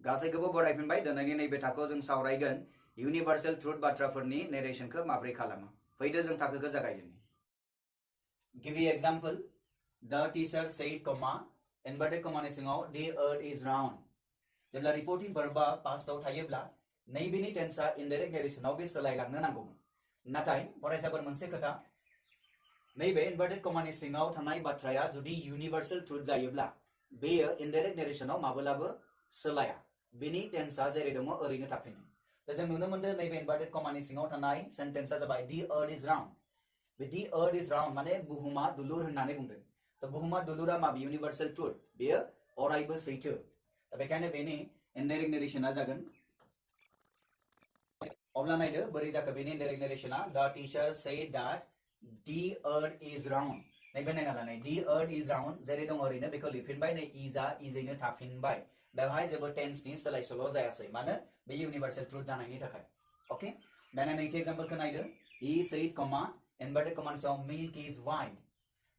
गासैखौबो बरायफिनबाय दिनैनि नैबे थाखोआव जों सावरायगोन यूनिवर्सल ट्रुथ बाथ्राफोरनि नेरेशनखौ माबोरै खालामो फैदो जों थाखोखौ जागायदिनि गिबि एग्जाम्पल द टीचर सेड कमा इनवर्टेड कमानि सिङाव the earth is round जेब्ला रिपोर्टिं वर्बा पास्टआव थायोब्ला नैबेनि टेन्सआ इनडाइरेक्ट नेरेशनाव बे सोलायलांनो नांगौमोन नाथाय फरायसाफोर मोनसे खोथा नैबे इनवर्टेड कमानि सिङाव थानाय बाथ्राया जुदि यूनिवर्सल ट्रुथ जायोब्ला बेयो इनडाइरेक्ट नेरेशनाव माब्लाबो सोलाया बेनि टेन्सआ जेरै दङ ओरैनो थाफिनो दा जों नुनो मोनदों नैबे इनवर्टेड कमानि सिङाव थानाय सेन्टेन्सआ जाबाय the earth is round bay the earth is round माने बुहुमा दुलुर होननानै बुंदों दा बुहुमा दुलुरा माबे यूनिवर्सल ट्रुथ बेयो अरायबो सैथो दा बेखायनो बेनि इनडाइरेक्ट नेरेशना जागोन अब्ला नायदो बोरै जाखो बेनि इनडाइरेक्ट नेरेशना the teacher said that the earth is round नैबे नायना लानाय the earth is round जेरै दङ ओरैनो बेखौ लिरफिनबाय नै इजआ इजैनो थाफिनबाय बेवहाय जेबो टेन्सनि सोलायसोल' जायासै मानो बे यूनिवर्सल ट्रुथ जानायनि थाखाय ओके दाना नैथि एग्जाम्पलखौ नायदो he said कमा इनवर्टेड कमानि सायाव milk is white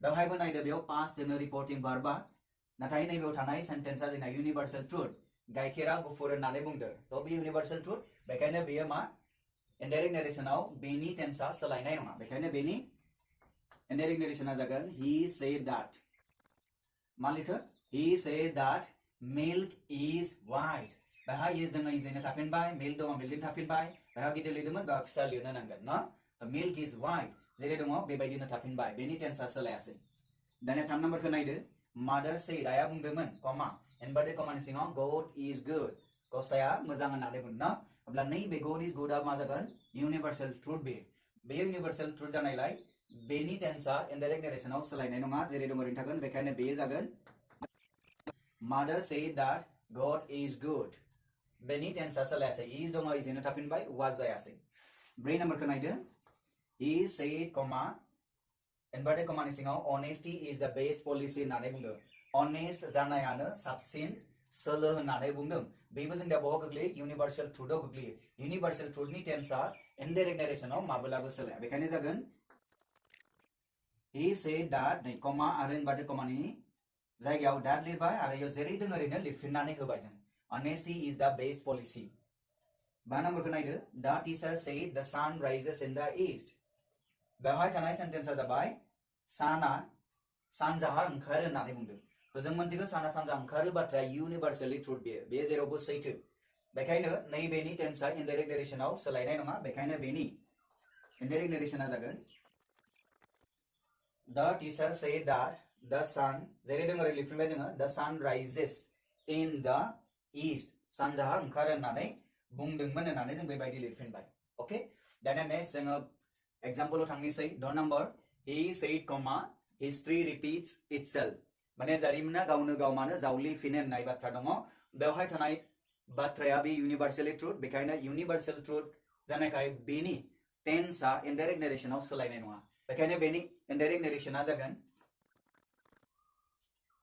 बेवहायबो नायदो बेयाव पास्ट दोङो रिपोर्टिं वर्बा नाथाय नैबेयाव थानाय सेन्टेन्सआ जोंना यूनिवर्सल ट्रुथ गाइखेरा गुफुर होननानै बुंदो थ' बे यूनिवर्सल ट्रुथ बेखायनो बेयो मा इनडाइरेक्ट नेरेशनाव बेनि टेन्सआ सोलायनाय नङा बेखायनो बेनि इनडाइरेक्ट नेरेशना जागोन he said that मा लिखो he said that milk is white बेवहाय इज दङ इजैनो थाफिनबाय मिल्क दङ मिल्कजों थाफिनबाय बेवहाय गिदिर लिरदोंमोन बेवहाय फिसा लिरनो नांगोन न मिल्क इज white जेरै दङ बेबायदिनो थाफिनबाय बेनि टेन्सआ सोलायासै दानिया 3 नम्बरखौ नायदो मादार सेड आया बुंदोंमोन कमा इनवर्टेड कमानि सिङाव गड इज गुड गसाया मोजां होननानै बुंदों न अब्ला नैबे गड इज गुडआ मा जागोन यूनिवर्सल ट्रुथ बे यूनिवर्सल ट्रुथ जानायलाय बेनि टेन्सआ इनडाइरेक्ट नेरेशनाव सोलायनाय नङा जेरै दङ ओरैनो थागोन बेखायनो बे जागोन मादार said that God is good बेनि टेन्सआ सोलायासै इज दङ इजैनो थाफिनबाय वाज जायासै 4 नम्बरखौ नायदो he said कमा इनवर्टेड कमानि सिङाव honesty is the best policy होननानै बुंदों honest जानायानो साबसिन सोलो होननानै बुंदों बेबो जोंनिया बहाव गोग्लैयो यूनिवर्सल ट्रुथआव गोग्लैयो यूनिवर्सल ट्रुथनि टेन्सआ इनडाइरेक्ट नेरेशनाव माब्लाबो सोलाया बेखायनो जागोन he said that नै कमा आरो इनवर्टेड कमानि जायगायाव that लिरबाय आरो इयाव जेरै दङ ओरैनो लिरफिननानै होबाय जों honesty is the best policy 5 नम्बरखौ नायदो the teacher said the sun rises in the east बेवहाय थानाय सेन्टेन्सआ जाबाय साना सानजाहा ओंखारो होननानै बुंदों थ' जों मोनथिगौ साना सानजा ओंखारो बाथ्राया यूनिवर्सली ट्रुथ बे जेरावबो सैथो बेखायनो नैबेनि टेन्सआ इनडाइरेक्ट नेरेशनाव सोलायनाय नङा बेखायनो बेनि इनडाइरेक्ट नेरेशना जागोन the teacher said that the sun जेरै दङ ओरै लिरफिनबाय जोङो the sun rises in the east सानजाहा ओंखारो होननानै बुंदोंमोन होननानै जों बेबायदि लिरफिनबाय ओके दाना नेक्स्ट जोङो एग्जाम्पलाव थांनोसै द नम्बर he said कमा history repeats itself माने जारिमिना गावनो गाव मानो जावलिफिनो होननाय बाथ्रा दङ बेवहाय थानाय बाथ्राया बे यूनिवर्सली ट्रुथ बेखायनो यूनिवर्सल ट्रुथ जानायखाय बेनि टेन्सआ इनडाइरेक्ट नेरेशनाव सोलायनाय नङा बेखायनो बेनि इनडाइरेक्ट नेरेशना जागोन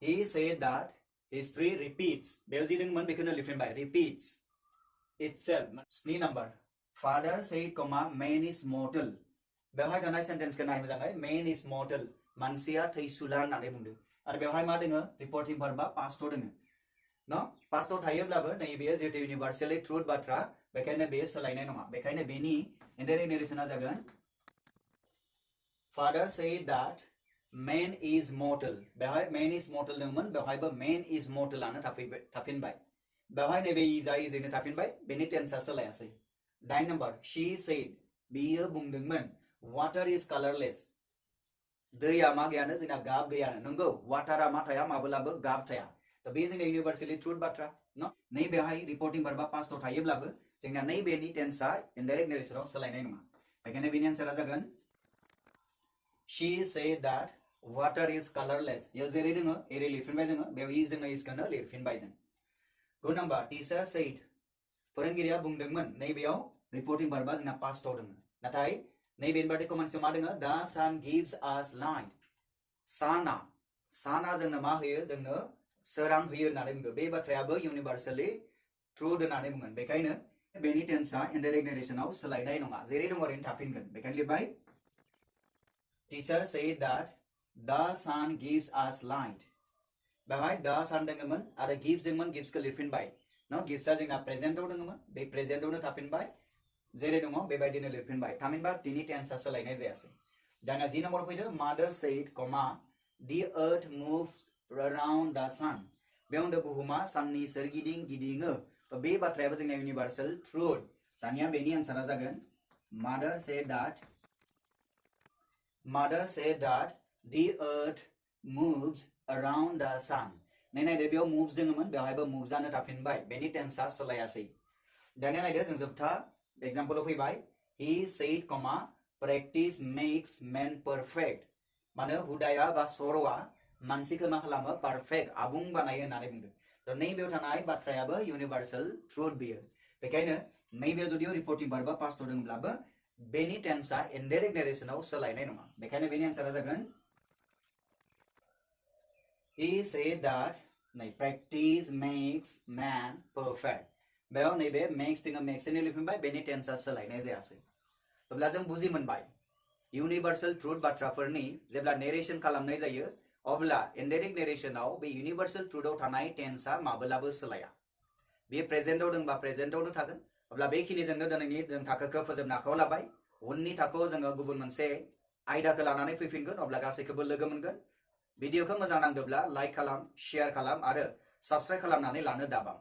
he said that history repeats बेयाव जि दंमोन बेखौनो लिरफिनबाय repeats itself 7 number father said कमा man is mortal बेवहाय थानाय सेन्टेन्सखौ नाय मोजाङै man is mortal मानसिया थैसुला होननानै बुंदों आरो बेवहाय मा दोङो रिपोर्टिं वर्बा पास्टआव दोङो न पास्टआव थायोब्लाबो नैबेयो जिहेतु यूनिवर्सली ट्रुथ बाथ्रा बेखायनो बेयो सोलायनाय नङा बेखायनो बेनि इनडाइरेक्ट नेरेशना जागोन father said that man is mortal बेवहाय man is mortal दंमोन बेवहायबो man is mortal आनो थाफिनबाय बेवहाय नैबे इजआ इजैनो थाफिनबाय बेनि टेन्सआ सोलायासै 9 नम्बर she said बियो बुंदोंमोन water is colorless दैया मा गैयानो जोंना गाब गैयानो नंगौ वाटारा मा थाया माब्लाबो गाब थाया थ' बे जोंनि यूनिवर्सली ट्रुथ बाथ्रा न नै बेवहाय रिपोर्टिं वर्बा पास्टआव थायोब्लाबो जोंना नैबेनि टेन्सआ इनडाइरेक्ट नेरेशनाव सोलायनाय नङा बेखायनो बेनि आन्सारा जागोन she said that water is colorless इयाव जेरै दङ एरै लिरफिनबाय जोङो बेयाव इज दङ इजखौनो लिरफिनबाय जों 2 नम्बर टीचर said फोरोंगिरिया बुंदोंमोन नैबेयाव रिपोर्टिं वर्बा जोंना पास्टआव दङ नाथाय नैबे इनवर्टेड कमानि सिङाव मा दङ the sun gives us light साना जोंनो मा होयो जोंनो सोरां होयो होननानै बुंदों बे बाथ्रायाबो यूनिवर्सली ट्रुथ होननानै बुंगोन बेखायनो बेनि टेन्सआ इनडाइरेक्ट नेरेशनाव सोलायनाय नङा जेरै दङ ओरैनो थाफिनगोन बेखायनो लिरबाय teacher said that the sun gives us light बेवहाय the sun दङमोन आरो gives दङमोन गिव्सखौ लिरफिनबाय no gifts जोंना present आव दङमोन बे present आवनो थाफिनबाय जेरै दङ बेबायदिनो लिरफिनबाय थामहिनबा दिनि टेन्सआ सोलायनाय जायासै दाना जि नम्बर फैदो mother said the earth moves around the sun बेयाव बुहुमा साननि सोरगिदिं गिदिङो बे बाथ्रायाबो जोंना universal truth दानिया बेनि आन्सारा जागोन mother said that the earth moves around the sun नायदो बेयाव moves दङमोन बेवहायबो move जानो थाफिनबाय बेनि टेन्सआ सोलायासै दानिया नायदो जों जोबथा एग्जाम्पलाव फैबाय he said practice makes man perfect माने हुदाया बा सर'आ मानसिखौ मा खालामो perfect आबुं बानायो होननानै बुंदों थ' नैबेयाव थानाय बाथ्रायाबो universal truth बेयो बेखायनो नैबेयाव जुदि रिपर्टिं भार्बा पास्ट दंब्लाबो बेनि टेन्सआ इनडाइरेक्ट नेरेशनाव सोलायनाय नङा बेखायनो बेनि आन्सारा जागोन he said that practice makes man perfect बेयाव नैबे makes दङ makes नि लिरफिनबाय बेनि टेन्सआ सोलायनाय जायासै अब्ला जों बुजि मोनबाय universal truth बाथ्राफोरनि जेब्ला नेरेशन खालामनाय जायो अब्ला इनडाइरेक्ट नेरेशनाव बे universal truthआव थानाय टेन्सआ माब्लाबाबो सोलाया बे प्रेजेन्टआव दंबा प्रेजेन्टआवनो थागोन अब्ला बेखिनिजोंनो दिनैनि जों थाखोखौ फोजोबनो आखायाव लाबाय उननि थाखोआव जोङो गुबुन मोनसे आयदाखौ लानानै फैफिनगोन अब्ला गासैखौबो लोगो मोनगोन भिडिअखौ मोजां नांदोंब्ला लाइक खालाम शेयार खालाम आरो साबस्क्राइब खालामनानै लानो दाबां